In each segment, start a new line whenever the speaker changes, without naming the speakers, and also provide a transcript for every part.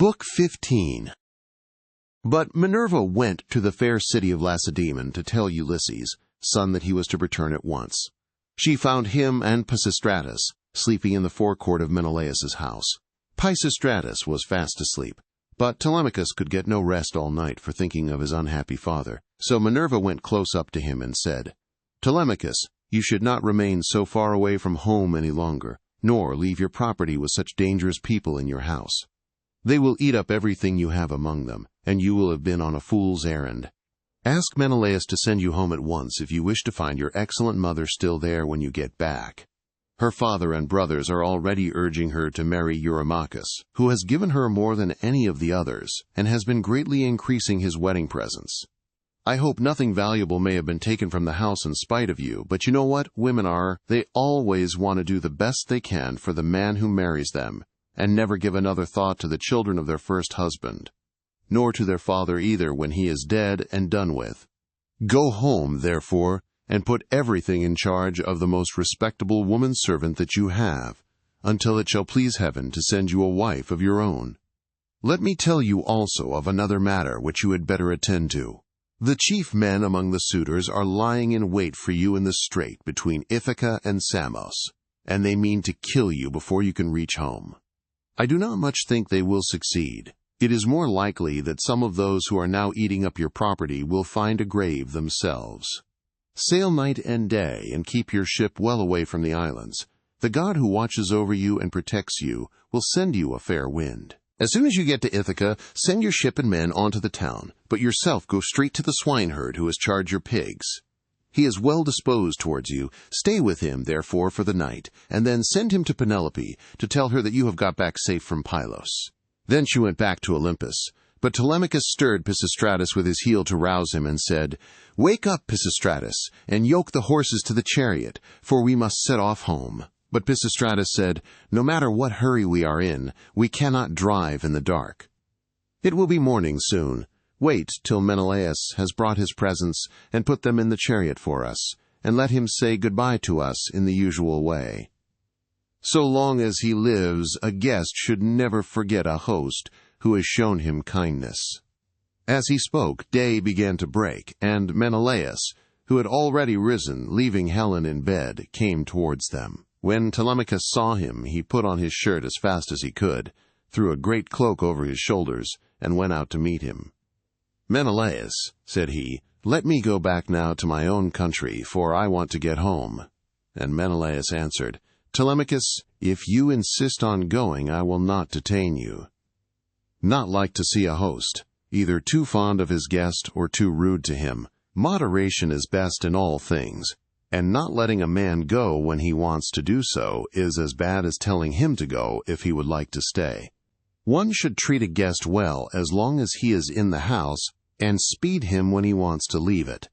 Book 15. But Minerva went to the fair city of Lacedaemon to tell Ulysses, son, that he was to return at once. She found him and Pisistratus sleeping in the forecourt of Menelaus's house. Pisistratus was fast asleep, but Telemachus could get no rest all night for thinking of his unhappy father. So Minerva went close up to him and said, "Telemachus, you should not remain so far away from home any longer, nor leave your property with such dangerous people in your house. They will eat up everything you have among them, and you will have been on a fool's errand. Ask Menelaus to send you home at once if you wish to find your excellent mother still there when you get back. Her father and brothers are already urging her to marry Eurymachus, who has given her more than any of the others, and has been greatly increasing his wedding presents. I hope nothing valuable may have been taken from the house in spite of you, but you know what women are. They always want to do the best they can for the man who marries them, and never give another thought to the children of their first husband, nor to their father either when he is dead and done with. Go home, therefore, and put everything in charge of the most respectable woman-servant that you have, until it shall please heaven to send you a wife of your own. Let me tell you also of another matter which you had better attend to. The chief men among the suitors are lying in wait for you in the strait between Ithaca and Samos, and they mean to kill you before you can reach home. I do not much think they will succeed. It is more likely that some of those who are now eating up your property will find a grave themselves. Sail night and day, and keep your ship well away from the islands. The God who watches over you and protects you will send you a fair wind. As soon as you get to Ithaca, send your ship and men on to the town, but yourself go straight to the swineherd who has charged your pigs. He is well disposed towards you. Stay with him, therefore, for the night, and then send him to Penelope to tell her that you have got back safe from Pylos." Then she went back to Olympus. But Telemachus stirred Pisistratus with his heel to rouse him and said, "Wake up, Pisistratus, and yoke the horses to the chariot, for we must set off home." But Pisistratus said, "No matter what hurry we are in, we cannot drive in the dark. It will be morning soon. Wait till Menelaus has brought his presents and put them in the chariot for us, and let him say goodbye to us in the usual way. So long as he lives, a guest should never forget a host who has shown him kindness." As he spoke, day began to break, and Menelaus, who had already risen, leaving Helen in bed, came towards them. When Telemachus saw him, he put on his shirt as fast as he could, threw a great cloak over his shoulders, and went out to meet him. "Menelaus," said he, "let me go back now to my own country, for I want to get home." And Menelaus answered, "Telemachus, if you insist on going, I will not detain you." Not like to see a host, either too fond of his guest or too rude to him. Moderation is best in all things, and not letting a man go when he wants to do so is as bad as telling him to go if he would like to stay. One should treat a guest well as long as he is in the house, and speed him when he wants to leave it.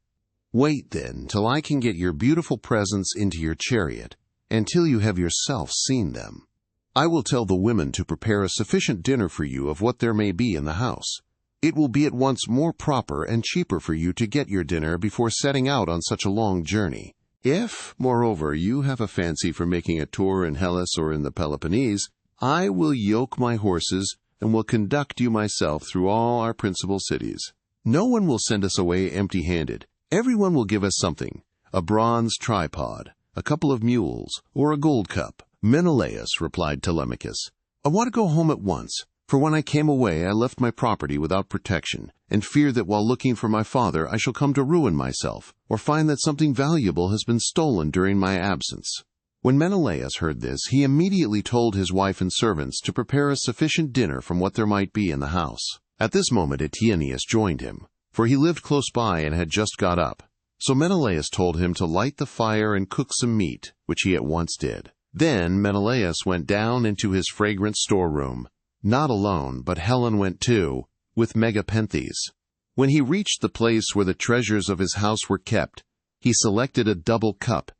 Wait, then, till I can get your beautiful presents into your chariot, until you have yourself seen them. I will tell the women to prepare a sufficient dinner for you of what there may be in the house. It will be at once more proper and cheaper for you to get your dinner before setting out on such a long journey. If, moreover, you have a fancy for making a tour in Hellas or in the Peloponnese, I will yoke my horses and will conduct you myself through all our principal cities. No one will send us away empty-handed. Everyone will give us something, a bronze tripod, a couple of mules, or a gold cup." "Menelaus," replied Telemachus, "I want to go home at once, for when I came away I left my property without protection, and fear that while looking for my father I shall come to ruin myself, or find that something valuable has been stolen during my absence." When Menelaus heard this, he immediately told his wife and servants to prepare a sufficient dinner from what there might be in the house. At this moment Eteoneus joined him, for he lived close by and had just got up. So Menelaus told him to light the fire and cook some meat, which he at once did. Then Menelaus went down into his fragrant storeroom, not alone, but Helen went too, with Megapenthes. When he reached the place where the treasures of his house were kept, he selected a double cup,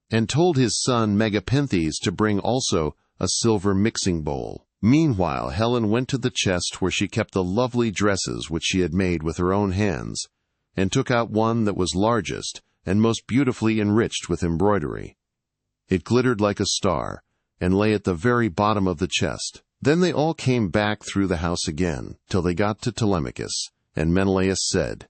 and told his son Megapenthes to bring also a silver mixing bowl. Meanwhile Helen went to the chest where she kept the lovely dresses which she had made with her own hands, and took out one that was largest and most beautifully enriched with embroidery. It glittered like a star, and lay at the very bottom of the chest. Then they all came back through the house again, till they got to Telemachus, and Menelaus said,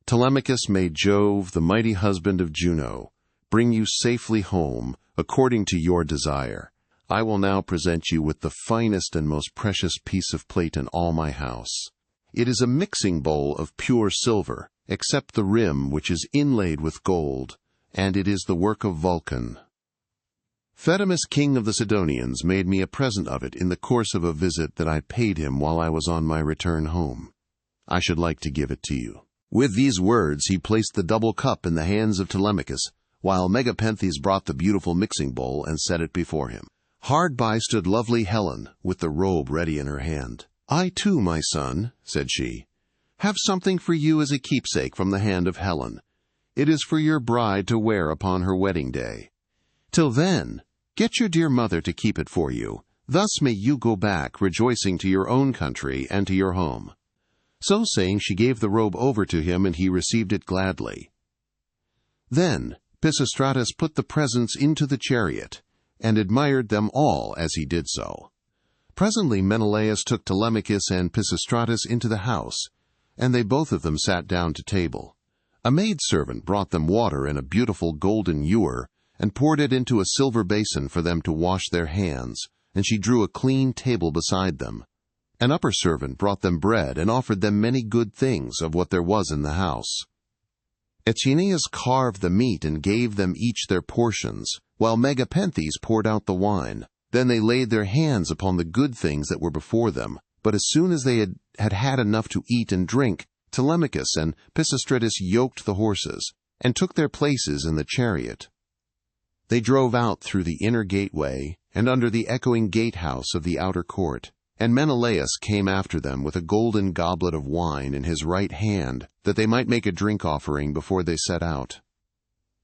"Telemachus, may Jove, the mighty husband of Juno, bring you safely home, according to your desire. I will now present you with the finest and most precious piece of plate in all my house. It is a mixing bowl of pure silver, except the rim, which is inlaid with gold, and it is the work of Vulcan. Phaedimus, king of the Sidonians, made me a present of it in the course of a visit that I paid him while I was on my return home. I should like to give it to you." With these words he placed the double cup in the hands of Telemachus, while Megapenthes brought the beautiful mixing bowl and set it before him. Hard by stood lovely Helen, with the robe ready in her hand. "I too, my son," said she, "have something for you as a keepsake from the hand of Helen. It is for your bride to wear upon her wedding day. Till then, get your dear mother to keep it for you. Thus may you go back rejoicing to your own country and to your home." So saying, she gave the robe over to him, and he received it gladly. Then Pisistratus put the presents into the chariot, and admired them all as he did so. Presently Menelaus took Telemachus and Pisistratus into the house, and they both of them sat down to table. A maidservant brought them water in a beautiful golden ewer, and poured it into a silver basin for them to wash their hands, and she drew a clean table beside them. An upper servant brought them bread, and offered them many good things of what there was in the house. Aeneas carved the meat and gave them each their portions, while Megapenthes poured out the wine. Then they laid their hands upon the good things that were before them, but as soon as they had enough to eat and drink, Telemachus and Pisistratus yoked the horses, and took their places in the chariot. They drove out through the inner gateway, and under the echoing gatehouse of the outer court, and Menelaus came after them with a golden goblet of wine in his right hand, that they might make a drink offering before they set out.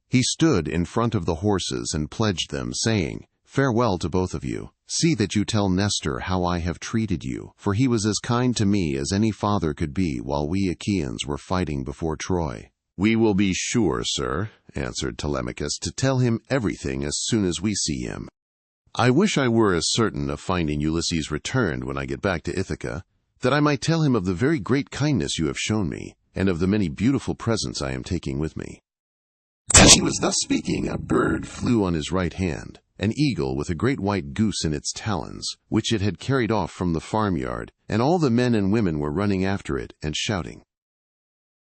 He stood in front of the horses and pledged them, saying, "Farewell to both of you. See that you tell Nestor how I have treated you, for he was as kind to me as any father could be while we Achaeans were fighting before Troy." "We will be sure, sir," answered Telemachus, "to tell him everything as soon as we see him. I wish I were as certain of finding Ulysses returned when I get back to Ithaca, that I might tell him of the very great kindness you have shown me, and of the many beautiful presents I am taking with me." As he was thus speaking, a bird flew on his right hand, an eagle with a great white goose in its talons, which it had carried off from the farmyard, and all the men and women were running after it and shouting.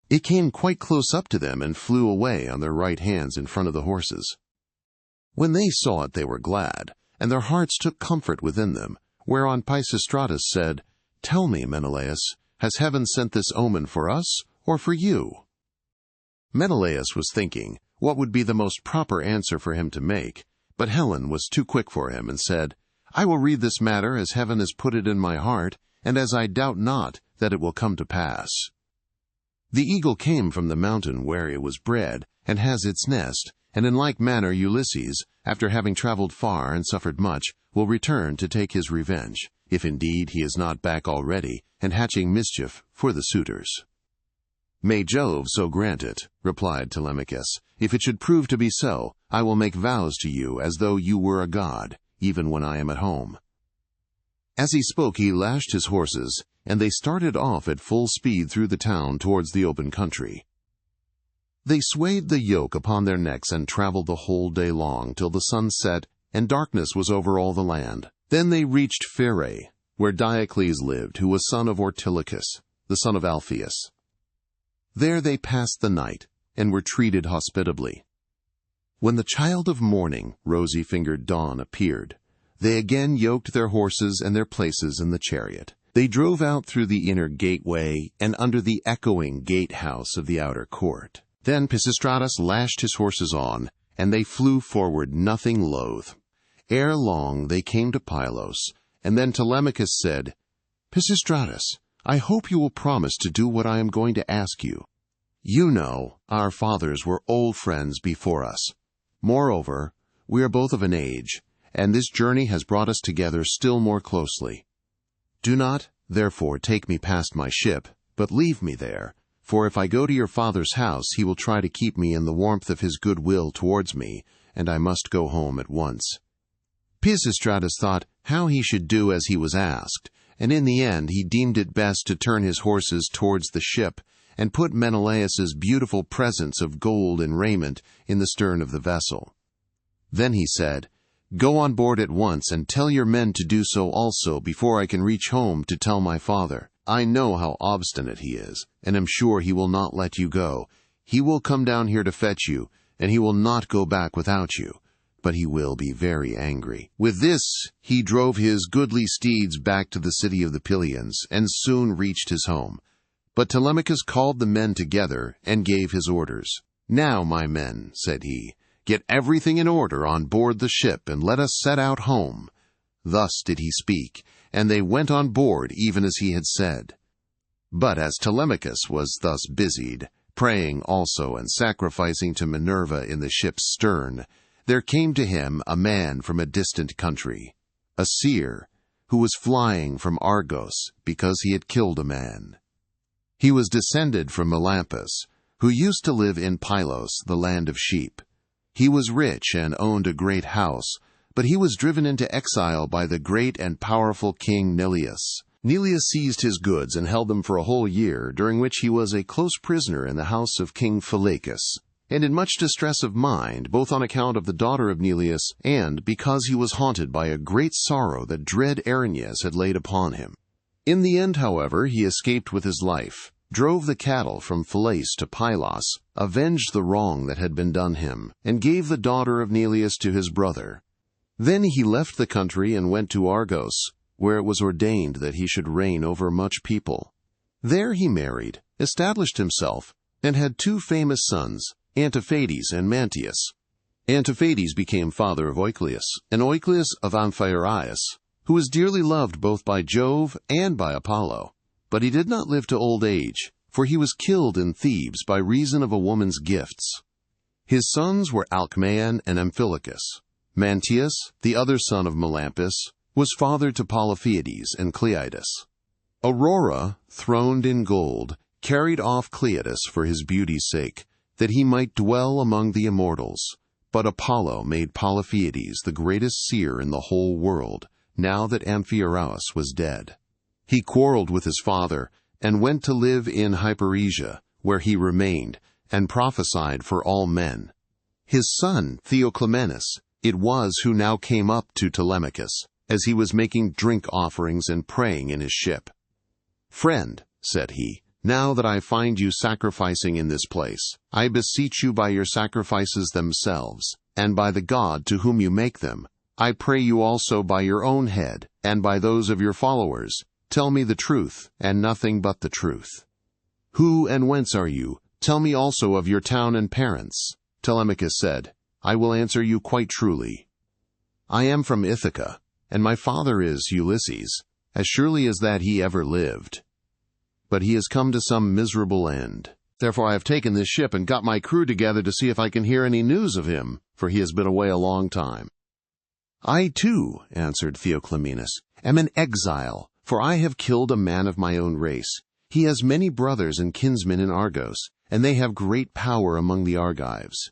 It came quite close up to them and flew away on their right hands in front of the horses. When they saw it, they were glad, and their hearts took comfort within them, whereon Pisistratus said, "Tell me, Menelaus, has heaven sent this omen for us or for you?" Menelaus was thinking what would be the most proper answer for him to make, but Helen was too quick for him and said, "I will read this matter as heaven has put it in my heart, and as I doubt not that it will come to pass. The eagle came from the mountain where it was bred, and has its nest, and in like manner Ulysses, after having traveled far and suffered much, will return to take his revenge, if indeed he is not back already, and hatching mischief for the suitors." "May Jove so grant it," replied Telemachus. "If it should prove to be so, I will make vows to you as though you were a god, even when I am at home." As he spoke, he lashed his horses, and they started off at full speed through the town towards the open country. They swayed the yoke upon their necks and traveled the whole day long till the sun set and darkness was over all the land. Then they reached Pheræ, where Diocles lived, who was son of Ortilochus, the son of Alpheus. There they passed the night and were treated hospitably. When the child of morning, rosy-fingered Dawn, appeared, they again yoked their horses and their places in the chariot. They drove out through the inner gateway and under the echoing gatehouse of the outer court. Then Pisistratus lashed his horses on, and they flew forward nothing loath. Ere long they came to Pylos, and then Telemachus said, "Pisistratus, I hope you will promise to do what I am going to ask you. You know, our fathers were old friends before us. Moreover, we are both of an age, and this journey has brought us together still more closely. Do not, therefore, take me past my ship, but leave me there, for if I go to your father's house, he will try to keep me in the warmth of his good will towards me, and I must go home at once." Pisistratus thought, how he should do as he was asked, and in the end he deemed it best to turn his horses towards the ship and put Menelaus's beautiful presents of gold and raiment in the stern of the vessel. Then he said, "Go on board at once and tell your men to do so also before I can reach home to tell my father. I know how obstinate he is, and am sure he will not let you go. He will come down here to fetch you, and he will not go back without you, but he will be very angry." With this he drove his goodly steeds back to the city of the Pylians, and soon reached his home. But Telemachus called the men together and gave his orders. "Now, my men," said he, "get everything in order on board the ship, and let us set out home." Thus did he speak, and they went on board even as he had said. But as Telemachus was thus busied, praying also and sacrificing to Minerva in the ship's stern, there came to him a man from a distant country, a seer, who was flying from Argos because he had killed a man. He was descended from Melampus, who used to live in Pylos, the land of sheep. He was rich and owned a great house, but he was driven into exile by the great and powerful king Neleus. Neleus seized his goods and held them for a whole year, during which he was a close prisoner in the house of King Phylacus, and in much distress of mind, both on account of the daughter of Neleus and because he was haunted by a great sorrow that dread Erinyes had laid upon him. In the end, however, he escaped with his life, drove the cattle from Phylace to Pylos, avenged the wrong that had been done him, and gave the daughter of Neleus to his brother. Then he left the country and went to Argos, where it was ordained that he should reign over much people. There he married, established himself, and had two famous sons, Antiphades and Mantius. Antiphades became father of Oicleus, and Oicleus of Amphiaraus, who was dearly loved both by Jove and by Apollo. But he did not live to old age, for he was killed in Thebes by reason of a woman's gifts. His sons were Alcmaeon and Amphilochus. Mantius, the other son of Melampus, was father to Polyphetes and Cleitus. Aurora, throned in gold, carried off Cleitus for his beauty's sake, that he might dwell among the immortals. But Apollo made Polyphetes the greatest seer in the whole world, now that Amphiaraus was dead. He quarreled with his father, and went to live in Hyperesia, where he remained, and prophesied for all men. His son, Theoclymenus, it was who now came up to Telemachus, as he was making drink offerings and praying in his ship. "Friend," said he, "now that I find you sacrificing in this place, I beseech you by your sacrifices themselves, and by the God to whom you make them, I pray you also by your own head, and by those of your followers, tell me the truth, and nothing but the truth. Who and whence are you? Tell me also of your town and parents." Telemachus said, "I will answer you quite truly. I am from Ithaca, and my father is Ulysses, as surely as that he ever lived. But he has come to some miserable end. Therefore I have taken this ship and got my crew together to see if I can hear any news of him, for he has been away a long time." "I too," answered Theoclymenus, "am an exile, for I have killed a man of my own race. He has many brothers and kinsmen in Argos, and they have great power among the Argives.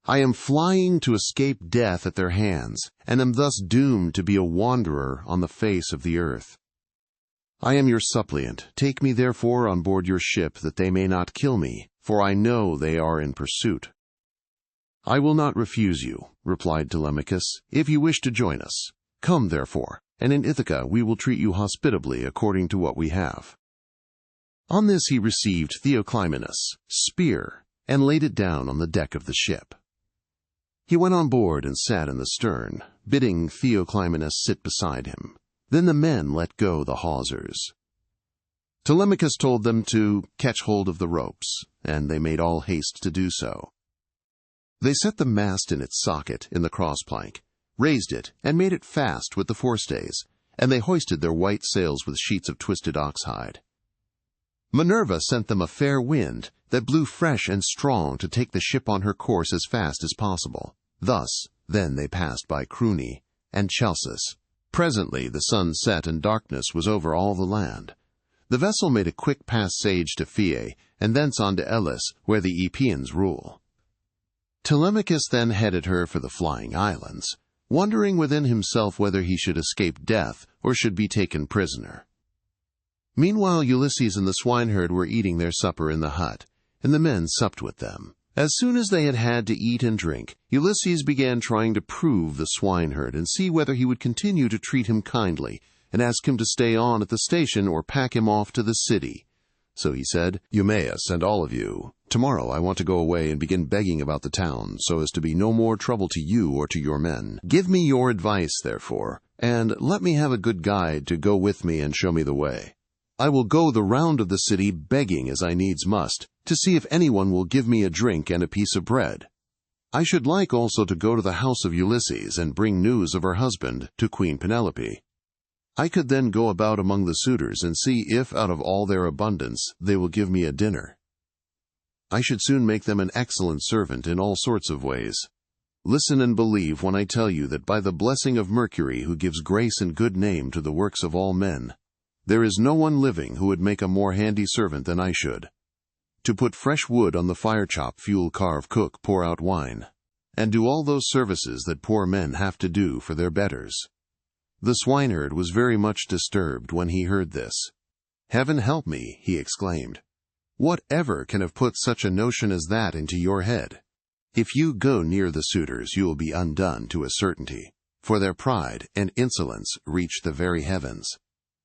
I am flying to escape death at their hands, and am thus doomed to be a wanderer on the face of the earth. I am your suppliant. Take me therefore on board your ship, that they may not kill me, for I know they are in pursuit." "I will not refuse you," replied Telemachus, "if you wish to join us. Come, therefore, and in Ithaca we will treat you hospitably according to what we have." On this he received Theoclymenus' spear, and laid it down on the deck of the ship. He went on board and sat in the stern, bidding Theoclymenus sit beside him. Then the men let go the hawsers. Telemachus told them to catch hold of the ropes, and they made all haste to do so. They set the mast in its socket in the crossplank, raised it, and made it fast with the forestays, and they hoisted their white sails with sheets of twisted oxhide. Minerva sent them a fair wind that blew fresh and strong to take the ship on her course as fast as possible. Then they passed by Cruni and Chalcis. Presently the sun set and darkness was over all the land. The vessel made a quick passage to Phyae, and thence on to Elis, where the Epeans rule. Telemachus then headed her for the Flying Islands, wondering within himself whether he should escape death or should be taken prisoner. Meanwhile, Ulysses and the swineherd were eating their supper in the hut, and the men supped with them. As soon as they had had to eat and drink, Ulysses began trying to prove the swineherd and see whether he would continue to treat him kindly and ask him to stay on at the station or pack him off to the city. So he said, "Eumaeus and all of you, tomorrow I want to go away and begin begging about the town, so as to be no more trouble to you or to your men. Give me your advice, therefore, and let me have a good guide to go with me and show me the way. I will go the round of the city begging as I needs must, to see if anyone will give me a drink and a piece of bread. I should like also to go to the house of Ulysses and bring news of her husband to Queen Penelope. I could then go about among the suitors and see if, out of all their abundance, they will give me a dinner. I should soon make them an excellent servant in all sorts of ways. Listen and believe when I tell you that by the blessing of Mercury, who gives grace and good name to the works of all men, there is no one living who would make a more handy servant than I should. To put fresh wood on the fire, chop, fuel, carve, cook, pour out wine, and do all those services that poor men have to do for their betters." The swineherd was very much disturbed when he heard this. "Heaven help me," he exclaimed. "Whatever can have put such a notion as that into your head? If you go near the suitors, you will be undone to a certainty, for their pride and insolence reach the very heavens.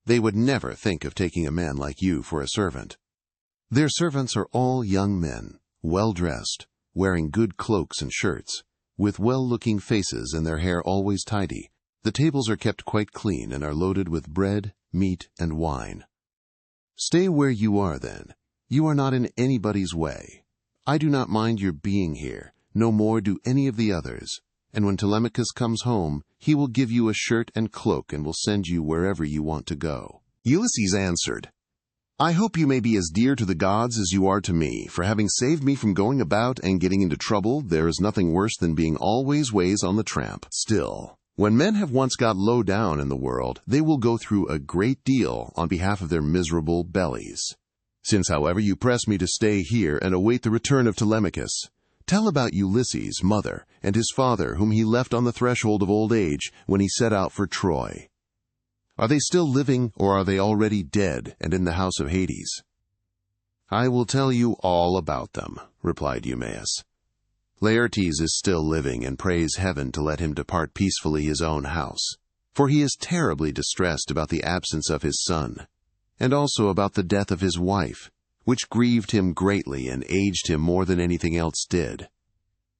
They would never think of taking a man like you for a servant. Their servants are all young men, well-dressed, wearing good cloaks and shirts, with well-looking faces and their hair always tidy. The tables are kept quite clean and are loaded with bread, meat, and wine. Stay where you are then. You are not in anybody's way. I do not mind your being here, no more do any of the others. And when Telemachus comes home, he will give you a shirt and cloak and will send you wherever you want to go." Ulysses answered, "I hope you may be as dear to the gods as you are to me, for having saved me from going about and getting into trouble, there is nothing worse than being always ways on the tramp. Still, when men have once got low down in the world, they will go through a great deal on behalf of their miserable bellies. Since, however, you press me to stay here and await the return of Telemachus, tell about Ulysses' mother and his father, whom he left on the threshold of old age when he set out for Troy. Are they still living, or are they already dead and in the house of Hades?" "I will tell you all about them," replied Eumaeus. "Laertes is still living and prays heaven to let him depart peacefully his own house, for he is terribly distressed about the absence of his son, and also about the death of his wife, which grieved him greatly and aged him more than anything else did.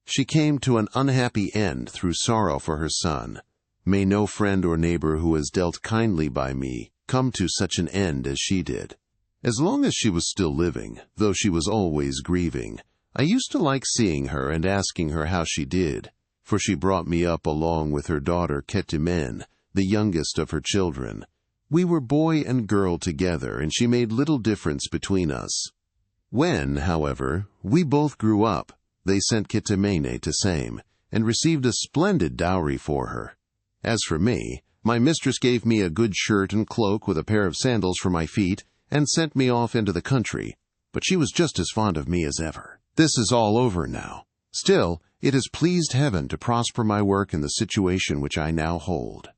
She came to an unhappy end through sorrow for her son. May no friend or neighbor who has dealt kindly by me come to such an end as she did. As long as she was still living, though she was always grieving, I used to like seeing her and asking her how she did, for she brought me up along with her daughter Cetimene, the youngest of her children. We were boy and girl together, and she made little difference between us. When, however, we both grew up, they sent Cetimene to Same, and received a splendid dowry for her. As for me, my mistress gave me a good shirt and cloak with a pair of sandals for my feet, and sent me off into the country, but she was just as fond of me as ever. This is all over now. Still, it has pleased heaven to prosper my work in the situation which I now hold.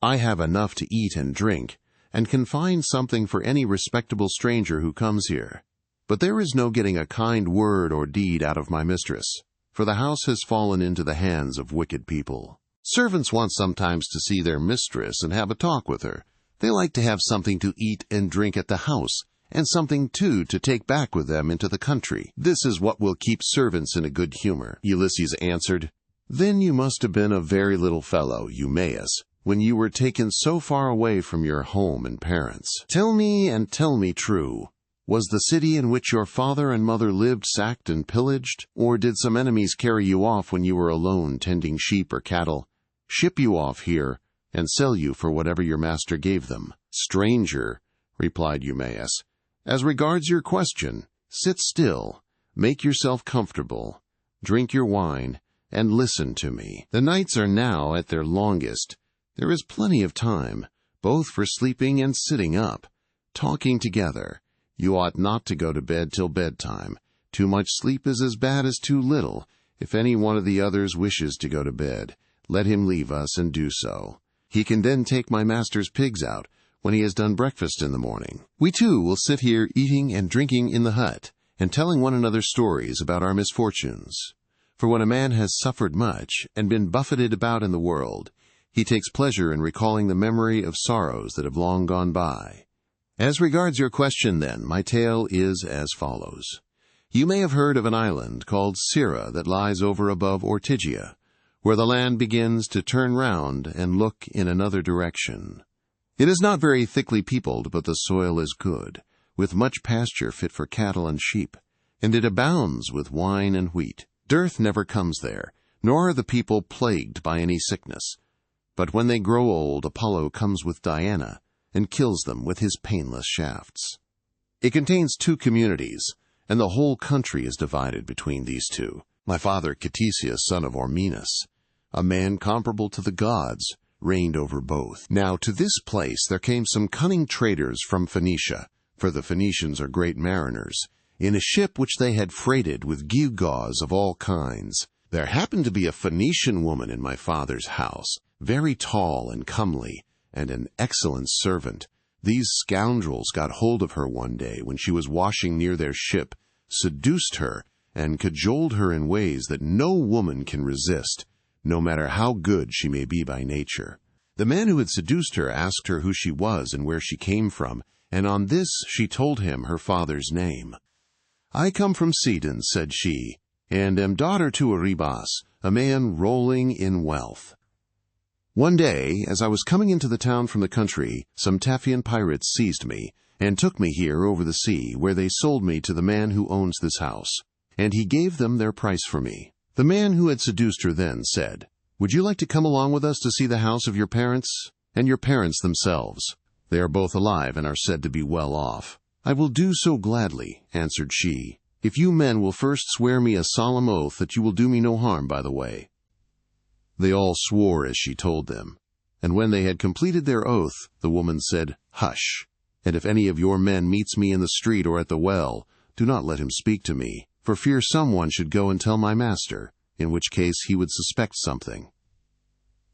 I have enough to eat and drink, and can find something for any respectable stranger who comes here. But there is no getting a kind word or deed out of my mistress, for the house has fallen into the hands of wicked people. Servants want sometimes to see their mistress and have a talk with her. They like to have something to eat and drink at the house, and something, too, to take back with them into the country. This is what will keep servants in a good humor." Ulysses answered, "Then you must have been a very little fellow, Eumaeus, when you were taken so far away from your home and parents. Tell me, and tell me true. Was the city in which your father and mother lived sacked and pillaged, or did some enemies carry you off when you were alone tending sheep or cattle, ship you off here, and sell you for whatever your master gave them?" "Stranger," replied Eumaeus, "as regards your question, sit still, make yourself comfortable, drink your wine, and listen to me. The nights are now at their longest. There is plenty of time, both for sleeping and sitting up, talking together. You ought not to go to bed till bedtime. Too much sleep is as bad as too little. If any one of the others wishes to go to bed, let him leave us and do so. He can then take my master's pigs out when he has done breakfast in the morning. We too will sit here eating and drinking in the hut, and telling one another stories about our misfortunes. For when a man has suffered much and been buffeted about in the world, he takes pleasure in recalling the memory of sorrows that have long gone by. As regards your question, then, my tale is as follows. You may have heard of an island called Syra that lies over above Ortygia, where the land begins to turn round and look in another direction. It is not very thickly peopled, but the soil is good, with much pasture fit for cattle and sheep, and it abounds with wine and wheat. Dearth never comes there, nor are the people plagued by any sickness. But when they grow old, Apollo comes with Diana, and kills them with his painless shafts. It contains 2 communities, and the whole country is divided between these 2. My father, Ctesias, son of Ormenus, a man comparable to the gods, reigned over both. Now to this place there came some cunning traders from Phoenicia, for the Phoenicians are great mariners, in a ship which they had freighted with gewgaws of all kinds. There happened to be a Phoenician woman in my father's house, very tall and comely, and an excellent servant. These scoundrels got hold of her one day when she was washing near their ship, seduced her, and cajoled her in ways that no woman can resist, no matter how good she may be by nature. The man who had seduced her asked her who she was and where she came from, and on this she told him her father's name. "I come from Sidon," said she, "and am daughter to Erebus, a man rolling in wealth. One day, as I was coming into the town from the country, some Taphian pirates seized me, and took me here over the sea, where they sold me to the man who owns this house, and he gave them their price for me. The man who had seduced her then said, 'Would you like to come along with us to see the house of your parents, and your parents themselves? They are both alive and are said to be well off.' 'I will do so gladly,' answered she, 'if you men will first swear me a solemn oath that you will do me no harm by the way.' They all swore as she told them, and when they had completed their oath, the woman said, 'Hush, and if any of your men meets me in the street or at the well, do not let him speak to me, for fear someone should go and tell my master, in which case he would suspect something.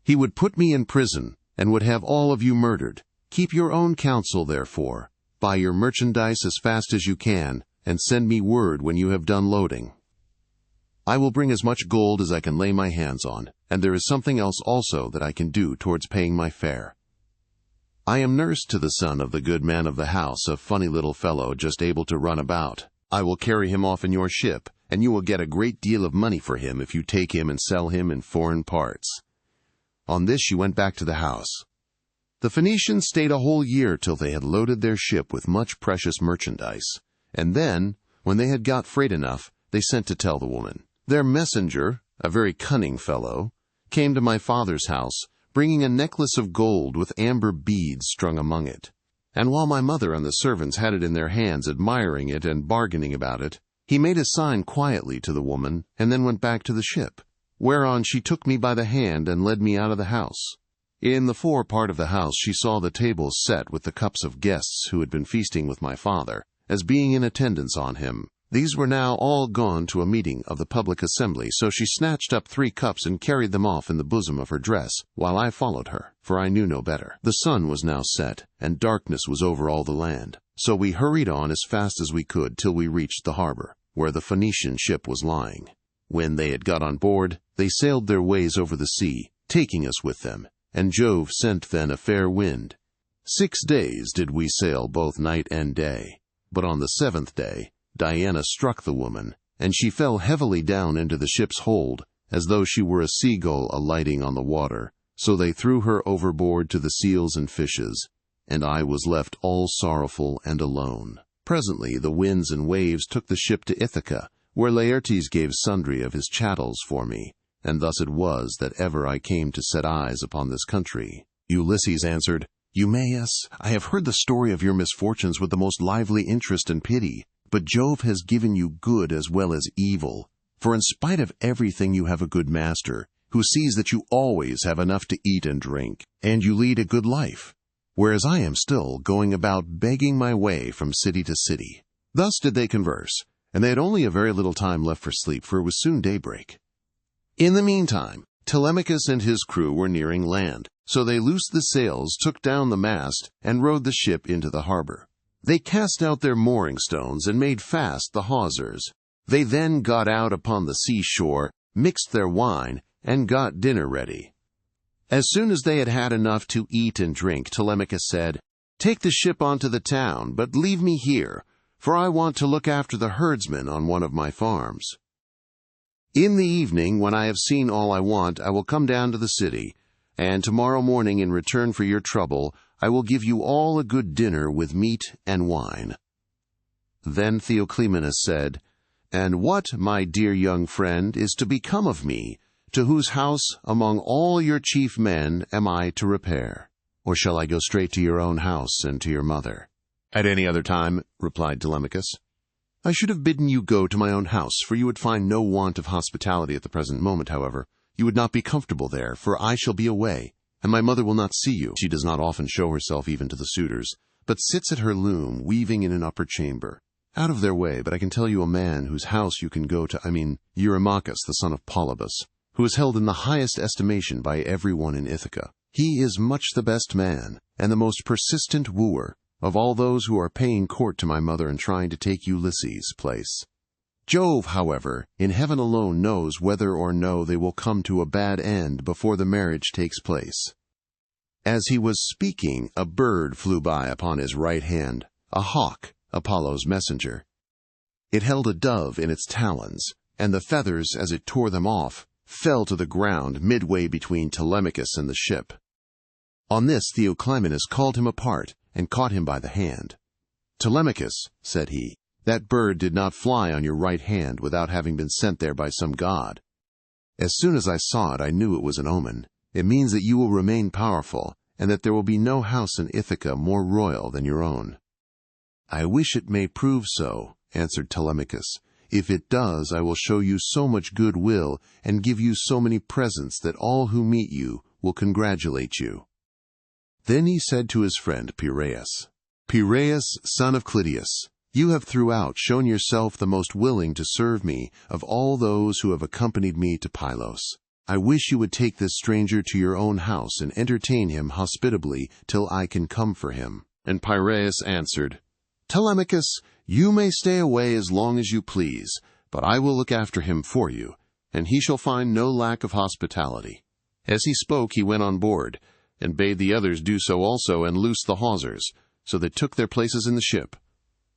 He would put me in prison, and would have all of you murdered. Keep your own counsel, therefore. Buy your merchandise as fast as you can, and send me word when you have done loading. I will bring as much gold as I can lay my hands on, and there is something else also that I can do towards paying my fare. I am nurse to the son of the good man of the house, a funny little fellow just able to run about. I will carry him off in your ship, and you will get a great deal of money for him if you take him and sell him in foreign parts." On this she went back to the house. The Phoenicians stayed a whole year till they had loaded their ship with much precious merchandise, and then, when they had got freight enough, they sent to tell the woman. Their messenger, a very cunning fellow, came to my father's house, bringing a necklace of gold with amber beads strung among it. And while my mother and the servants had it in their hands, admiring it and bargaining about it, he made a sign quietly to the woman, and then went back to the ship, whereon she took me by the hand and led me out of the house. In the fore part of the house she saw the tables set with the cups of guests who had been feasting with my father, as being in attendance on him. These were now all gone to a meeting of the public assembly, so she snatched up 3 cups and carried them off in the bosom of her dress, while I followed her, for I knew no better. The sun was now set, and darkness was over all the land, so we hurried on as fast as we could till we reached the harbor, where the Phoenician ship was lying. When they had got on board, they sailed their ways over the sea, taking us with them, and Jove sent then a fair wind. 6 days did we sail both night and day, but on the 7th day Diana struck the woman, and she fell heavily down into the ship's hold, as though she were a seagull alighting on the water. So they threw her overboard to the seals and fishes, and I was left all sorrowful and alone. Presently the winds and waves took the ship to Ithaca, where Laertes gave sundry of his chattels for me, and thus it was that ever I came to set eyes upon this country. Ulysses answered, "Eumaeus, I have heard the story of your misfortunes with the most lively interest and pity. But Jove has given you good as well as evil, for in spite of everything you have a good master, who sees that you always have enough to eat and drink, and you lead a good life, whereas I am still going about begging my way from city to city." Thus did they converse, and they had only a very little time left for sleep, for it was soon daybreak. In the meantime, Telemachus and his crew were nearing land, so they loosed the sails, took down the mast, and rowed the ship into the harbor. They cast out their mooring stones and made fast the hawsers. They then got out upon the seashore, mixed their wine, and got dinner ready. As soon as they had had enough to eat and drink, Telemachus said, "Take the ship onto the town, but leave me here, for I want to look after the herdsmen on one of my farms. In the evening, when I have seen all I want, I will come down to the city, and tomorrow morning, in return for your trouble, I will give you all a good dinner with meat and wine." Then Theoclymenus said, "And what, my dear young friend, is to become of me, to whose house among all your chief men am I to repair? Or shall I go straight to your own house and to your mother?" "At any other time," replied Telemachus. "I should have bidden you go to my own house, for you would find no want of hospitality at the present moment. However, you would not be comfortable there, for I shall be away, and my mother will not see you. She does not often show herself even to the suitors, but sits at her loom, weaving in an upper chamber. Out of their way, but I can tell you a man whose house you can go to, Eurymachus, the son of Polybus, who is held in the highest estimation by everyone in Ithaca. He is much the best man, and the most persistent wooer, of all those who are paying court to my mother and trying to take Ulysses' place. Jove, however, in heaven alone knows whether or no they will come to a bad end before the marriage takes place." As he was speaking, a bird flew by upon his right hand, a hawk, Apollo's messenger. It held a dove in its talons, and the feathers, as it tore them off, fell to the ground midway between Telemachus and the ship. On this Theoclymenus called him apart and caught him by the hand. "Telemachus," said he, "that bird did not fly on your right hand without having been sent there by some god. As soon as I saw it, I knew it was an omen. It means that you will remain powerful, and that there will be no house in Ithaca more royal than your own." "I wish it may prove so," answered Telemachus. "If it does, I will show you so much goodwill and give you so many presents that all who meet you will congratulate you." Then he said to his friend Piraeus, "Piraeus, son of Clytius, you have throughout shown yourself the most willing to serve me of all those who have accompanied me to Pylos. I wish you would take this stranger to your own house and entertain him hospitably till I can come for him." And Piraeus answered, "Telemachus, you may stay away as long as you please, but I will look after him for you, and he shall find no lack of hospitality." As he spoke, he went on board, and bade the others do so also, and loosed the hawsers, so they took their places in the ship.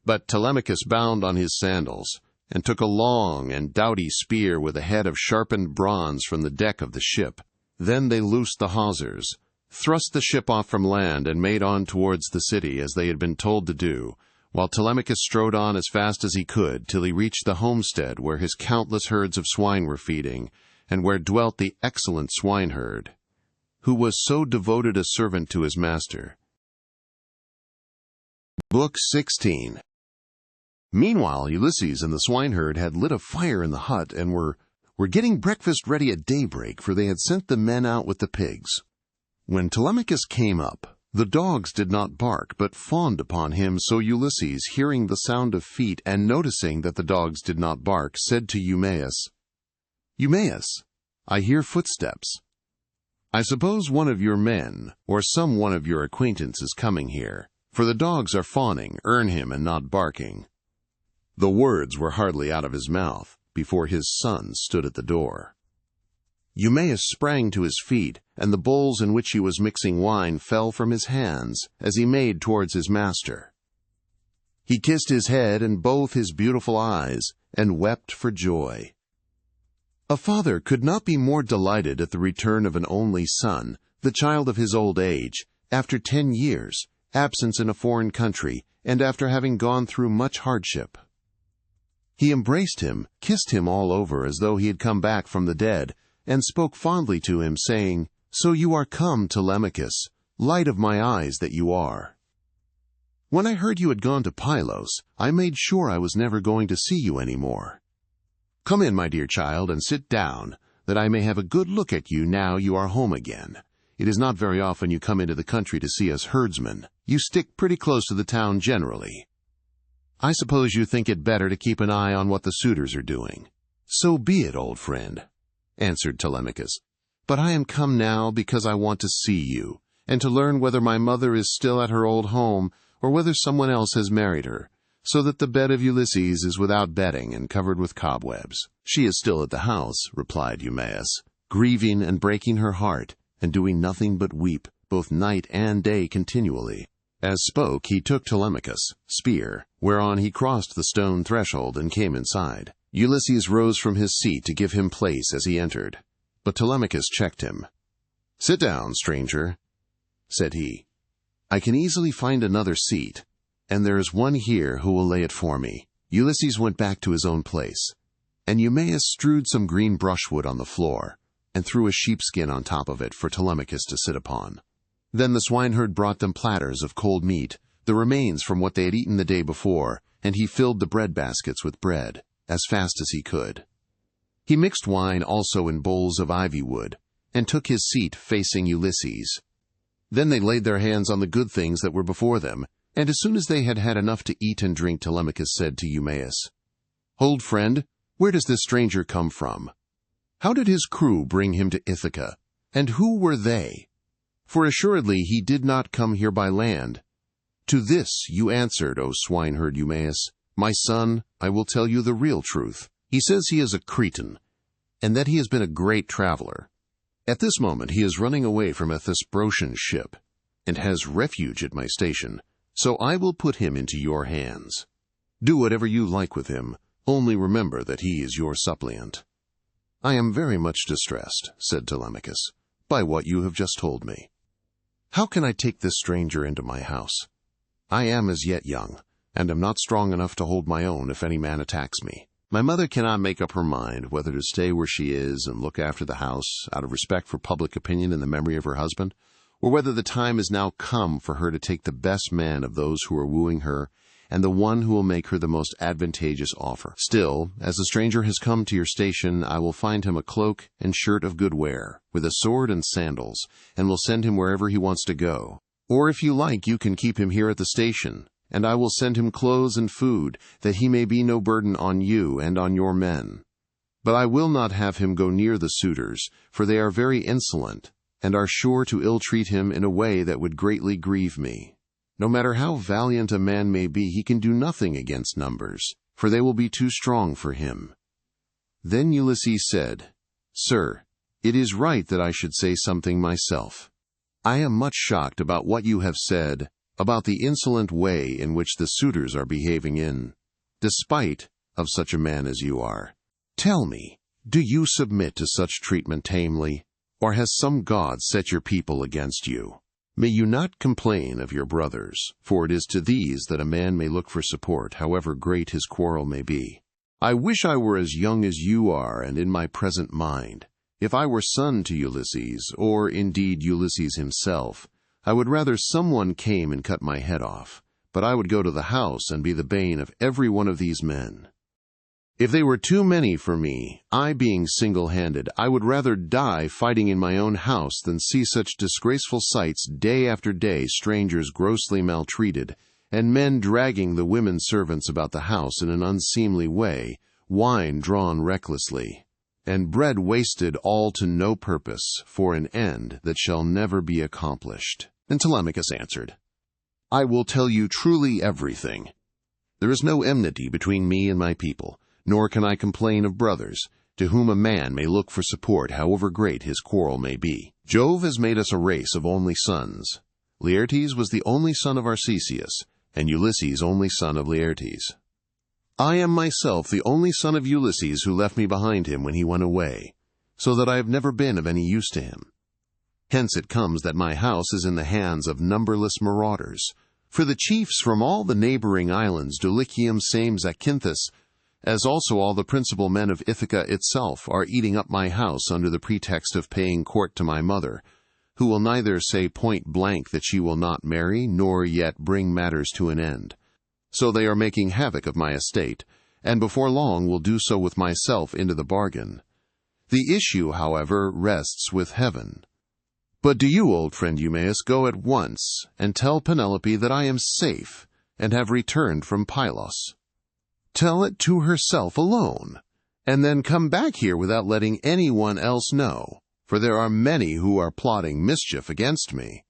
But Telemachus bound on his sandals, and took a long and doughty spear with a head of sharpened bronze from the deck of the ship. Then they loosed the hawsers, thrust the ship off from land, and made on towards the city, as they had been told to do, while Telemachus strode on as fast as he could, till he reached the homestead where his countless herds of swine were feeding, and where dwelt the excellent swineherd, who was so devoted a servant to his master. Book 16. Meanwhile, Ulysses and the swineherd had lit a fire in the hut and were getting breakfast ready at daybreak, for they had sent the men out with the pigs. When Telemachus came up, the dogs did not bark, but fawned upon him, so Ulysses, hearing the sound of feet and noticing that the dogs did not bark, said to Eumaeus, "Eumaeus, I hear footsteps. I suppose one of your men, or some one of your acquaintance is coming here, for the dogs are fawning, earn him, and not barking." The words were hardly out of his mouth before his son stood at the door. Eumaeus sprang to his feet, and the bowls in which he was mixing wine fell from his hands as he made towards his master. He kissed his head and both his beautiful eyes, and wept for joy. A father could not be more delighted at the return of an only son, the child of his old age, after 10 years, absence in a foreign country, and after having gone through much hardship. He embraced him, kissed him all over as though he had come back from the dead, and spoke fondly to him, saying, "So you are come, Telemachus, light of my eyes that you are. When I heard you had gone to Pylos, I made sure I was never going to see you any more. Come in, my dear child, and sit down, that I may have a good look at you now you are home again. It is not very often you come into the country to see us herdsmen. You stick pretty close to the town generally. I suppose you think it better to keep an eye on what the suitors are doing." "So be it, old friend," answered Telemachus. But I am come now because I want to see you, and to learn whether my mother is still at her old home, or whether someone else has married her, so that the bed of Ulysses is without bedding and covered with cobwebs." "She is still at the house," replied Eumaeus, "grieving and breaking her heart, and doing nothing but weep, both night and day continually." As spoke, he took Telemachus' spear, whereon he crossed the stone threshold and came inside. Ulysses rose from his seat to give him place as he entered, but Telemachus checked him. "Sit down, stranger," said he. "I can easily find another seat, and there is one here who will lay it for me." Ulysses went back to his own place, and Eumaeus strewed some green brushwood on the floor, and threw a sheepskin on top of it for Telemachus to sit upon. Then the swineherd brought them platters of cold meat, the remains from what they had eaten the day before, and he filled the bread baskets with bread, as fast as he could. He mixed wine also in bowls of ivy wood, and took his seat facing Ulysses. Then they laid their hands on the good things that were before them, and as soon as they had had enough to eat and drink, Telemachus said to Eumaeus, "Old friend, where does this stranger come from? How did his crew bring him to Ithaca, and who were they? For assuredly he did not come here by land." "To this you answered, O swineherd Eumaeus, 'My son, I will tell you the real truth. He says he is a Cretan, and that he has been a great traveler. At this moment he is running away from a Thesprotian ship, and has refuge at my station, so I will put him into your hands. Do whatever you like with him, only remember that he is your suppliant." "I am very much distressed," said Telemachus, "by what you have just told me. How can I take this stranger into my house? I am as yet young, and am not strong enough to hold my own if any man attacks me. My mother cannot make up her mind whether to stay where she is and look after the house out of respect for public opinion and the memory of her husband, or whether the time is now come for her to take the best man of those who are wooing her, and the one who will make her the most advantageous offer. Still, as the stranger has come to your station, I will find him a cloak and shirt of good wear, with a sword and sandals, and will send him wherever he wants to go. Or if you like, you can keep him here at the station, and I will send him clothes and food, that he may be no burden on you and on your men. But I will not have him go near the suitors, for they are very insolent, and are sure to ill-treat him in a way that would greatly grieve me. No matter how valiant a man may be, he can do nothing against numbers, for they will be too strong for him." Then Ulysses said, "Sir, it is right that I should say something myself. I am much shocked about what you have said, about the insolent way in which the suitors are behaving despite of such a man as you are. Tell me, do you submit to such treatment tamely, or has some god set your people against you? May you not complain of your brothers, for it is to these that a man may look for support, however great his quarrel may be. I wish I were as young as you are and in my present mind. If I were son to Ulysses, or indeed Ulysses himself, I would rather someone came and cut my head off, but I would go to the house and be the bane of every one of these men. If they were too many for me, I being single-handed, I would rather die fighting in my own house than see such disgraceful sights day after day, strangers grossly maltreated, and men dragging the women servants about the house in an unseemly way, wine drawn recklessly, and bread wasted all to no purpose, for an end that shall never be accomplished." And Telemachus answered, "I will tell you truly everything. There is no enmity between me and my people, nor can I complain of brothers, to whom a man may look for support, however great his quarrel may be. Jove has made us a race of only sons. Laertes was the only son of Arcesius, and Ulysses only son of Laertes. I am myself the only son of Ulysses who left me behind him when he went away, so that I have never been of any use to him. Hence it comes that my house is in the hands of numberless marauders. For the chiefs from all the neighboring islands, Dulichium, Same, Zacynthus, as also all the principal men of Ithaca itself, are eating up my house under the pretext of paying court to my mother, who will neither say point blank that she will not marry, nor yet bring matters to an end. So they are making havoc of my estate, and before long will do so with myself into the bargain. The issue, however, rests with heaven. But do you, old friend Eumaeus, go at once, and tell Penelope that I am safe, and have returned from Pylos. Tell it to herself alone, and then come back here without letting anyone else know, for there are many who are plotting mischief against me."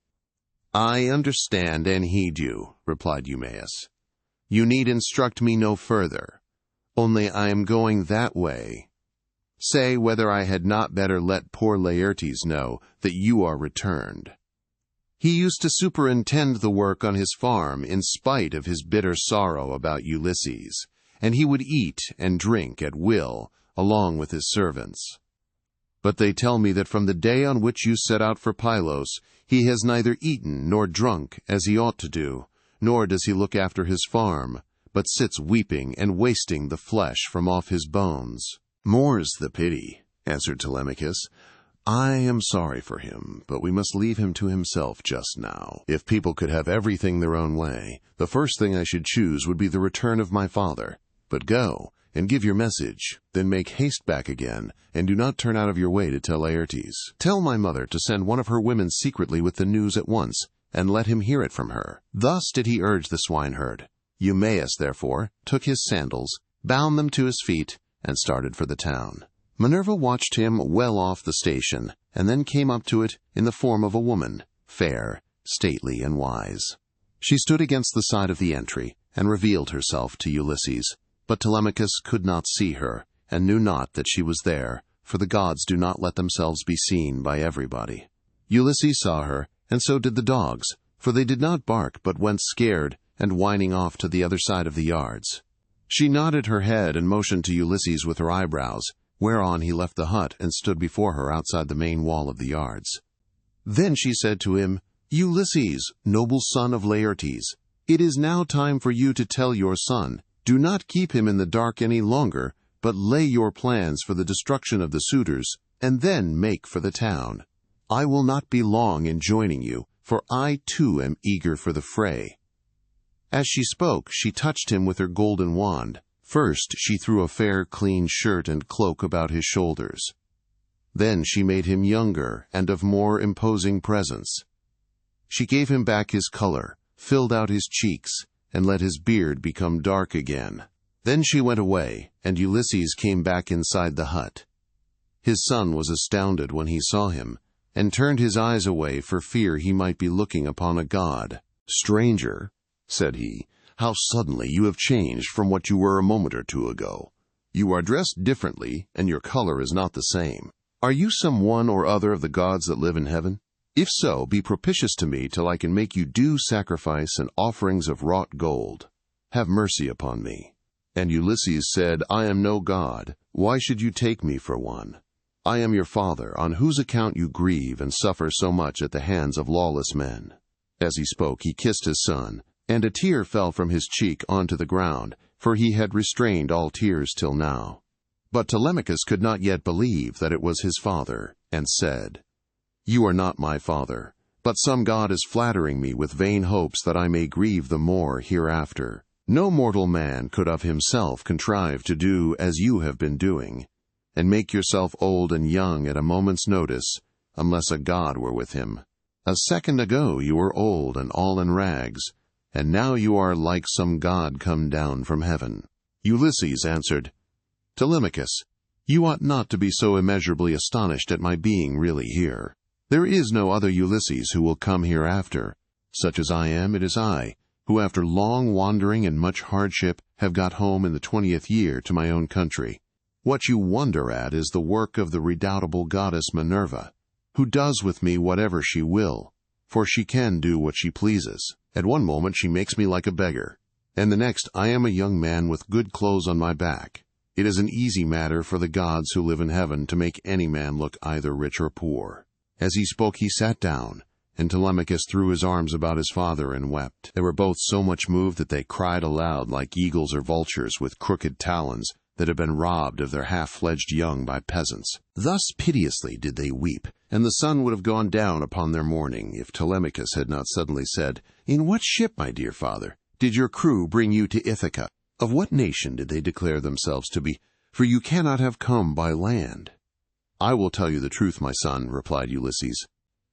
"I understand and heed you," replied Eumaeus. "You need instruct me no further. Only I am going that way. Say whether I had not better let poor Laertes know that you are returned." He used to superintend the work on his farm in spite of his bitter sorrow about Ulysses, and he would eat and drink at will along with his servants. "But they tell me that from the day on which you set out for Pylos, he has neither eaten nor drunk as he ought to do, nor does he look after his farm, but sits weeping and wasting the flesh from off his bones." "More's the pity," answered Telemachus. "I am sorry for him, but we must leave him to himself just now. If people could have everything their own way, the first thing I should choose would be the return of my father. But go, and give your message, then make haste back again, and do not turn out of your way to tell Laertes. Tell my mother to send one of her women secretly with the news at once, and let him hear it from her." Thus did he urge the swineherd. Eumaeus, therefore, took his sandals, bound them to his feet, and started for the town. Minerva watched him well off the station, and then came up to it in the form of a woman, fair, stately, and wise. She stood against the side of the entry, and revealed herself to Ulysses. But Telemachus could not see her, and knew not that she was there, for the gods do not let themselves be seen by everybody. Ulysses saw her, and so did the dogs, for they did not bark, but went scared and whining off to the other side of the yards. She nodded her head and motioned to Ulysses with her eyebrows, whereon he left the hut and stood before her outside the main wall of the yards. Then she said to him, "Ulysses, noble son of Laertes, it is now time for you to tell your son. Do not keep him in the dark any longer, but lay your plans for the destruction of the suitors, and then make for the town. I will not be long in joining you, for I too am eager for the fray." As she spoke, she touched him with her golden wand. First she threw a fair, clean shirt and cloak about his shoulders. Then she made him younger and of more imposing presence. She gave him back his color, filled out his cheeks, and let his beard become dark again. Then she went away, and Ulysses came back inside the hut. His son was astounded when he saw him, and turned his eyes away for fear he might be looking upon a god. "Stranger," said he, "how suddenly you have changed from what you were a moment or two ago. You are dressed differently, and your color is not the same. Are you some one or other of the gods that live in heaven? If so, be propitious to me till I can make you due sacrifice and offerings of wrought gold. Have mercy upon me." And Ulysses said, "I am no god. Why should you take me for one? I am your father, on whose account you grieve and suffer so much at the hands of lawless men." As he spoke, he kissed his son, and a tear fell from his cheek onto the ground, for he had restrained all tears till now. But Telemachus could not yet believe that it was his father, and said, "You are not my father, but some god is flattering me with vain hopes that I may grieve the more hereafter. No mortal man could of himself contrive to do as you have been doing, and make yourself old and young at a moment's notice, unless a god were with him. A second ago you were old and all in rags, and now you are like some god come down from heaven." Ulysses answered, "Telemachus, you ought not to be so immeasurably astonished at my being really here. There is no other Ulysses who will come hereafter. Such as I am, it is I, who after long wandering and much hardship have got home in the 20th year to my own country. What you wonder at is the work of the redoubtable goddess Minerva, who does with me whatever she will, for she can do what she pleases. At one moment she makes me like a beggar, and the next I am a young man with good clothes on my back. It is an easy matter for the gods who live in heaven to make any man look either rich or poor." As he spoke he sat down, and Telemachus threw his arms about his father and wept. They were both so much moved that they cried aloud like eagles or vultures with crooked talons that have been robbed of their half-fledged young by peasants. Thus piteously did they weep, and the sun would have gone down upon their mourning if Telemachus had not suddenly said, "In what ship, my dear father, did your crew bring you to Ithaca? Of what nation did they declare themselves to be? For you cannot have come by land." "I will tell you the truth, my son," replied Ulysses.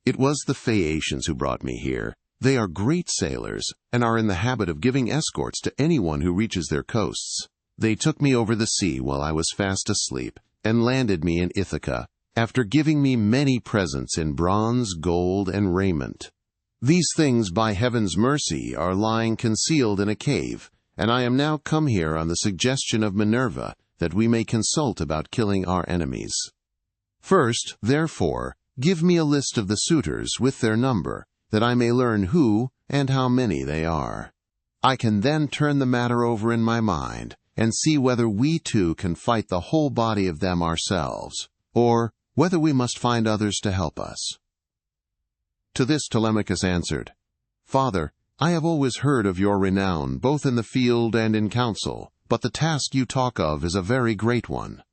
"It was the Phaeacians who brought me here. They are great sailors, and are in the habit of giving escorts to anyone who reaches their coasts. They took me over the sea while I was fast asleep, and landed me in Ithaca, after giving me many presents in bronze, gold, and raiment. These things, by heaven's mercy, are lying concealed in a cave, and I am now come here on the suggestion of Minerva, that we may consult about killing our enemies. First, therefore, give me a list of the suitors with their number, that I may learn who and how many they are. I can then turn the matter over in my mind, and see whether we too can fight the whole body of them ourselves, or whether we must find others to help us. To this Telemachus answered, Father, I have always heard of your renown, both in the field and in council, but the task you talk of is a very great one.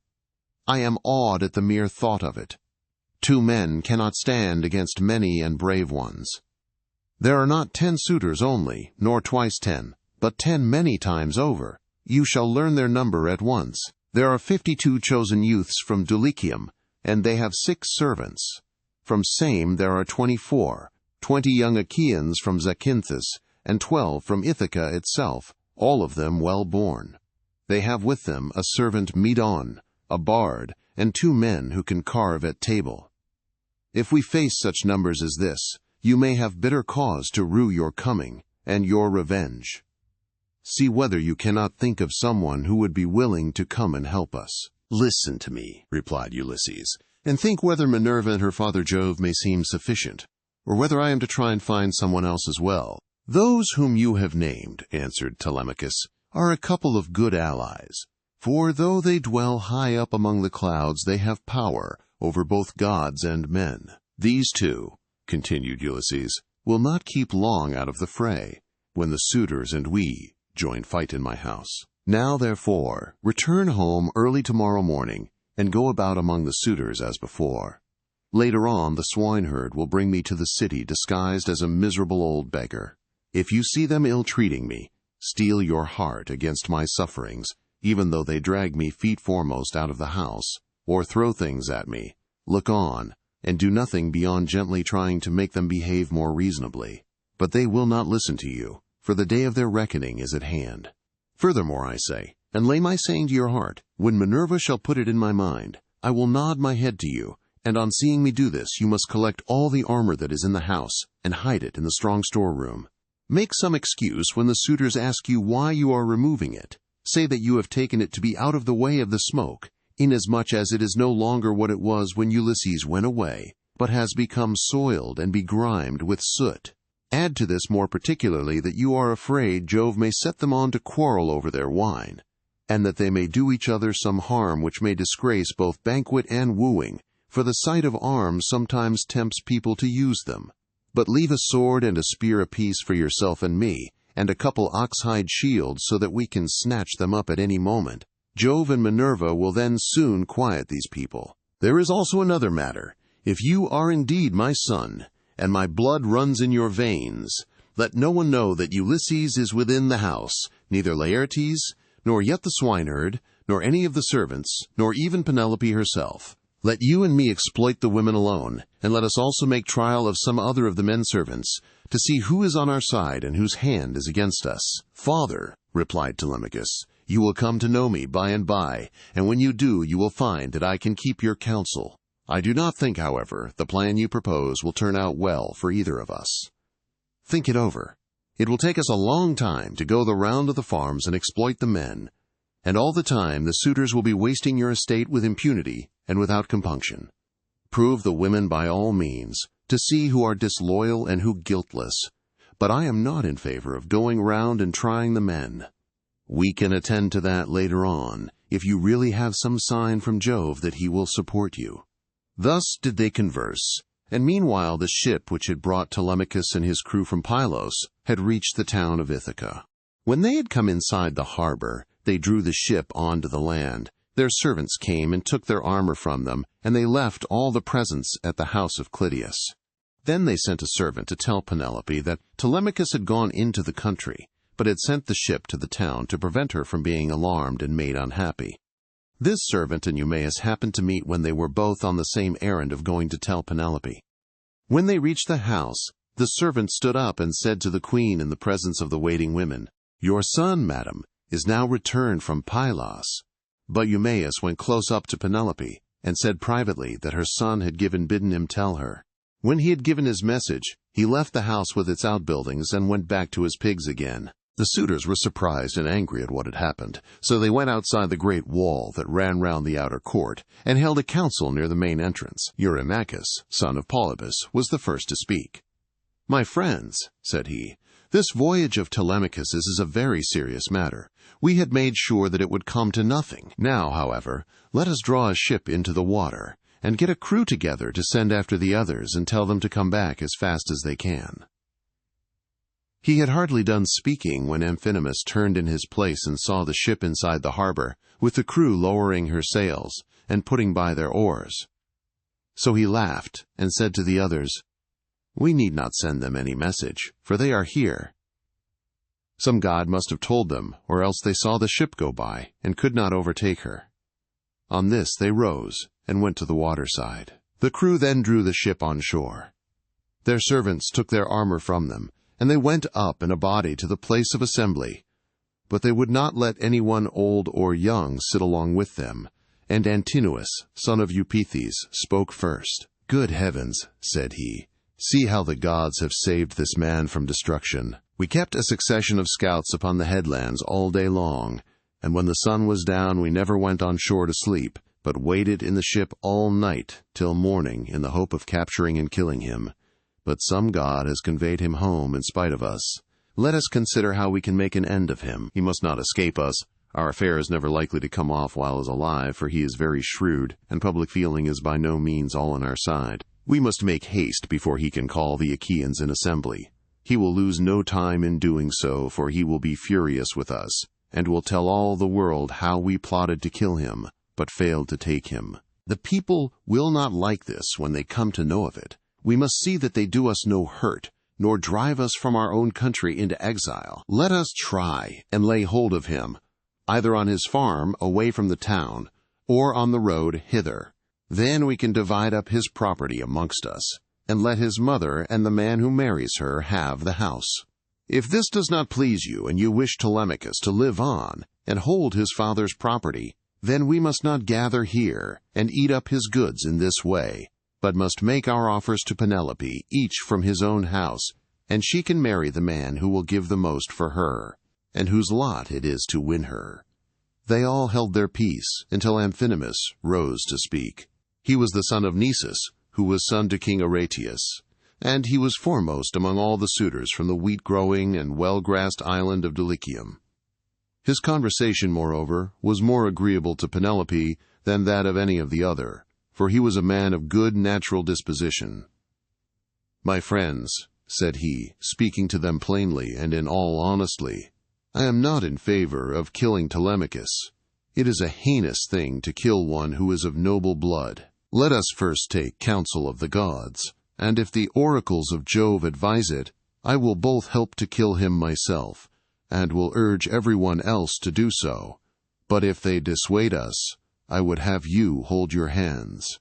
I am awed at the mere thought of it. 2 men cannot stand against many and brave ones. There are not 10 suitors only, nor twice 10, but 10 many times over. You shall learn their number at once. There are 52 chosen youths from Dulichium, and they have 6 servants. From Same there are 24, 20 young Achaeans from Zacynthus, and 12 from Ithaca itself, all of them well born. They have with them a servant Medon, a bard, and 2 men who can carve at table. If we face such numbers as this, you may have bitter cause to rue your coming and your revenge. See whether you cannot think of someone who would be willing to come and help us.
Listen to me, replied Ulysses, and think whether Minerva and her father Jove may seem sufficient, or whether I am to try and find someone else as well.
Those whom you have named, answered Telemachus, are a couple of good allies, for though they dwell high up among the clouds, they have power over both gods and men. These 2, continued Ulysses, will not keep long out of the fray, when the suitors and we join fight in my house. Now, therefore, return home early tomorrow morning, and go about among the suitors as before. Later on, the swineherd will bring me to the city disguised as a miserable old beggar. If you see them ill-treating me, steel your heart against my sufferings, even though they drag me feet foremost out of the house, or throw things at me. Look on, and do nothing beyond gently trying to make them behave more reasonably. But they will not listen to you, for the day of their reckoning is at hand. Furthermore, I say, and lay my saying to your heart, when Minerva shall put it in my mind, I will nod my head to you, and on seeing me do this, you must collect all the armor that is in the house, and hide it in the strong storeroom. Make some excuse when the suitors ask you why you are removing it. Say that you have taken it to be out of the way of the smoke, inasmuch as it is no longer what it was when Ulysses went away, but has become soiled and begrimed with soot. Add to this more particularly that you are afraid Jove may set them on to quarrel over their wine, and that they may do each other some harm which may disgrace both banquet and wooing, for the sight of arms sometimes tempts people to use them. But leave a sword and a spear apiece for yourself and me, and a couple ox-hide shields so that we can snatch them up at any moment. Jove and Minerva will then soon quiet these people. There is also another matter. If you are indeed my son, and my blood runs in your veins, let no one know that Ulysses is within the house, neither Laertes, nor yet the swineherd, nor any of the servants, nor even Penelope herself. Let you and me exploit the women alone, and let us also make trial of some other of the men servants, to see who is on our side and whose hand is against us. Father, replied Telemachus, you will come to know me by and by, and when you do, you will find that I can keep your counsel. I do not think, however, the plan you propose will turn out well for either of us. Think it over. It will take us a long time to go the round of the farms and exploit the men, and all the time the suitors will be wasting your estate with impunity and without compunction. Prove the women by all means, to see who are disloyal and who guiltless, but I am not in favor of going round and trying the men. We can attend to that later on, if you really have some sign from Jove that he will support you. Thus did they converse, and meanwhile the ship which had brought Telemachus and his crew from Pylos had reached the town of Ithaca. When they had come inside the harbor, they drew the ship onto the land. Their servants came and took their armor from them, and they left all the presents at the house of Clytius. Then they sent a servant to tell Penelope that Telemachus had gone into the country, but had sent the ship to the town to prevent her from being alarmed and made unhappy. This servant and Eumaeus happened to meet when they were both on the same errand of going to tell Penelope. When they reached the house, the servant stood up and said to the queen in the presence of the waiting women, "Your son, madam, is now returned from Pylos." But Eumaeus went close up to Penelope, and said privately that her son had bidden him tell her. When he had given his message, he left the house with its outbuildings and went back to his pigs again. The suitors were surprised and angry at what had happened, so they went outside the great wall that ran round the outer court, and held a council near the main entrance. Eurymachus, son of Polybus, was the first to speak. "My friends," said he, "this voyage of Telemachus's is a very serious matter. We had made sure that it would come to nothing. Now, however, let us draw a ship into the water, and get a crew together to send after the others and tell them to come back as fast as they can." He had hardly done speaking when Amphinomus turned in his place and saw the ship inside the harbor, with the crew lowering her sails and putting by their oars. So he laughed and said to the others, "We need not send them any message, for they are here." Some god must have told them, or else they saw the ship go by and could not overtake her. On this they rose and went to the waterside. The crew then drew the ship on shore. Their servants took their armor from them, and they went up in a body to the place of assembly. But they would not let anyone old or young sit along with them, and Antinous, son of Eupeithes, spoke first. "Good heavens," said he, "see how the gods have saved this man from destruction. We kept a succession of scouts upon the headlands all day long, and when the sun was down we never went on shore to sleep, but waited in the ship all night till morning in the hope of capturing and killing him. But some god has conveyed him home in spite of us. Let us consider how we can make an end of him. He must not escape us. Our affair is never likely to come off while he is alive, for he is very shrewd, and public feeling is by no means all on our side. We must make haste before he can call the Achaeans in assembly. He will lose no time in doing so, for he will be furious with us, and will tell all the world how we plotted to kill him, but failed to take him. The people will not like this when they come to know of it. We must see that they do us no hurt, nor drive us from our own country into exile. Let us try and lay hold of him, either on his farm away from the town, or on the road hither. Then we can divide up his property amongst us, and let his mother and the man who marries her have the house. If this does not please you, and you wish Telemachus to live on and hold his father's property, then we must not gather here and eat up his goods in this way, but must make our offers to Penelope, each from his own house, and she can marry the man who will give the most for her, and whose lot it is to win her." They all held their peace until Amphinomus rose to speak. He was the son of Nisus, who was son to King Aretius, and he was foremost among all the suitors from the wheat-growing and well-grassed island of Dulichium. His conversation, moreover, was more agreeable to Penelope than that of any of the other, for he was a man of good natural disposition. "My friends," said he, speaking to them plainly and in all honesty, "I am not in favor of killing Telemachus. It is a heinous thing to kill one who is of noble blood. Let us first take counsel of the gods, and if the oracles of Jove advise it, I will both help to kill him myself, and will urge everyone else to do so. But if they dissuade us, I would have you hold your hands."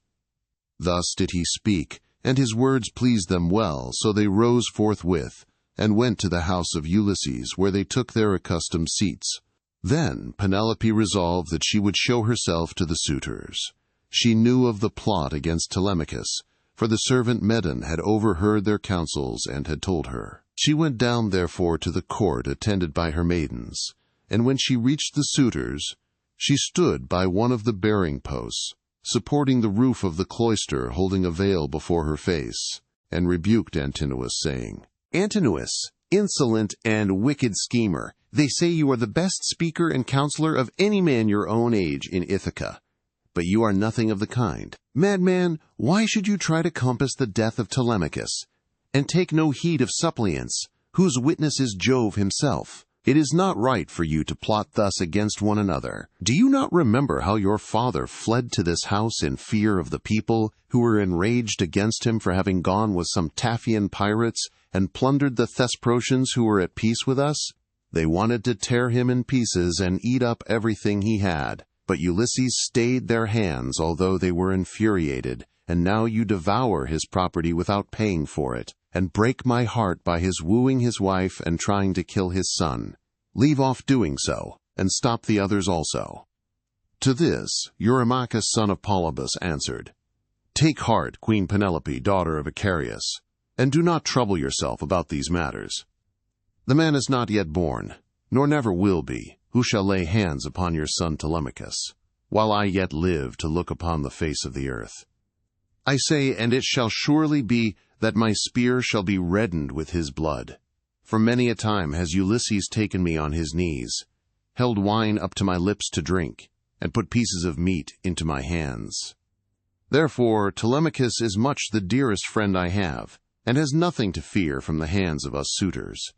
Thus did he speak, and his words pleased them well, so they rose forthwith, and went to the house of Ulysses, where they took their accustomed seats. Then Penelope resolved that she would show herself to the suitors. She knew of the plot against Telemachus, for the servant Medon had overheard their counsels and had told her. She went down therefore to the court attended by her maidens, and when she reached the suitors, she stood by one of the bearing posts, supporting the roof of the cloister, holding a veil before her face, and rebuked Antinous, saying, "Antinous, insolent and wicked schemer, they say you are the best speaker and counselor of any man your own age in Ithaca. But you are nothing of the kind. Madman, why should you try to compass the death of Telemachus, and take no heed of suppliants, whose witness is Jove himself? It is not right for you to plot thus against one another. Do you not remember how your father fled to this house in fear of the people, who were enraged against him for having gone with some Taphian pirates and plundered the Thesprotians who were at peace with us? They wanted to tear him in pieces and eat up everything he had. But Ulysses stayed their hands, although they were infuriated, and now you devour his property without paying for it, and break my heart by his wooing his wife and trying to kill his son. Leave off doing so, and stop the others also." To this, Eurymachus son of Polybus answered, "Take heart, Queen Penelope, daughter of Icarius, and do not trouble yourself about these matters. The man is not yet born, nor never will be, who shall lay hands upon your son Telemachus, while I yet live to look upon the face of the earth. I say, and it shall surely be that my spear shall be reddened with his blood. For many a time has Ulysses taken me on his knees, held wine up to my lips to drink, and put pieces of meat into my hands. Therefore Telemachus is much the dearest friend I have, and has nothing to fear from the hands of us suitors.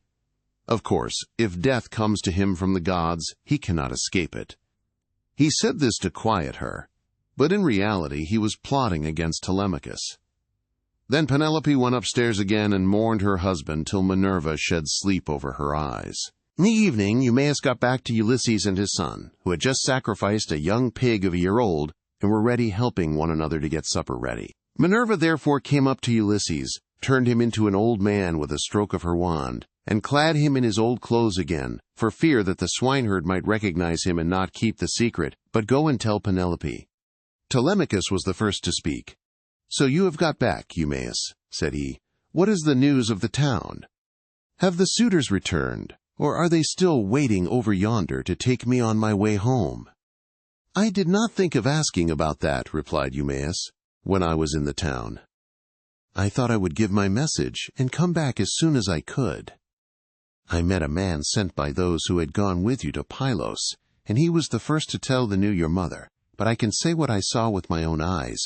Of course, if death comes to him from the gods, he cannot escape it." He said this to quiet her, but in reality he was plotting against Telemachus. Then Penelope went upstairs again and mourned her husband till Minerva shed sleep over her eyes. In the evening Eumaeus got back to Ulysses and his son, who had just sacrificed a young pig of a year old, and were ready helping one another to get supper ready. Minerva therefore came up to Ulysses, turned him into an old man with a stroke of her wand, and clad him in his old clothes again, for fear that the swineherd might recognize him and not keep the secret, but go and tell Penelope. Telemachus was the first to speak. "So you have got back, Eumaeus," said he. "What is the news of the town? Have the suitors returned, or are they still waiting over yonder to take me on my way home?" "I did not think of asking about that," replied Eumaeus, "when I was in the town. I thought I would give my message and come back as soon as I could. I met a man sent by those who had gone with you to Pylos, and he was the first to tell the news your mother, but I can say what I saw with my own eyes.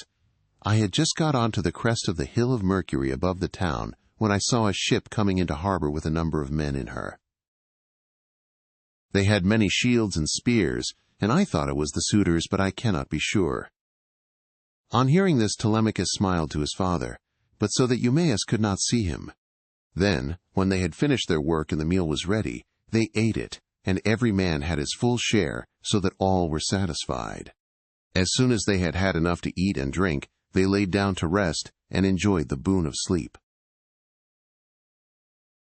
I had just got on to the crest of the hill of Mercury above the town when I saw a ship coming into harbor with a number of men in her. They had many shields and spears, and I thought it was the suitors, but I cannot be sure." On hearing this, Telemachus smiled to his father, but so that Eumaeus could not see him. Then, when they had finished their work and the meal was ready, they ate it, and every man had his full share, so that all were satisfied. As soon as they had had enough to eat and drink, they laid down to rest and enjoyed the boon of sleep.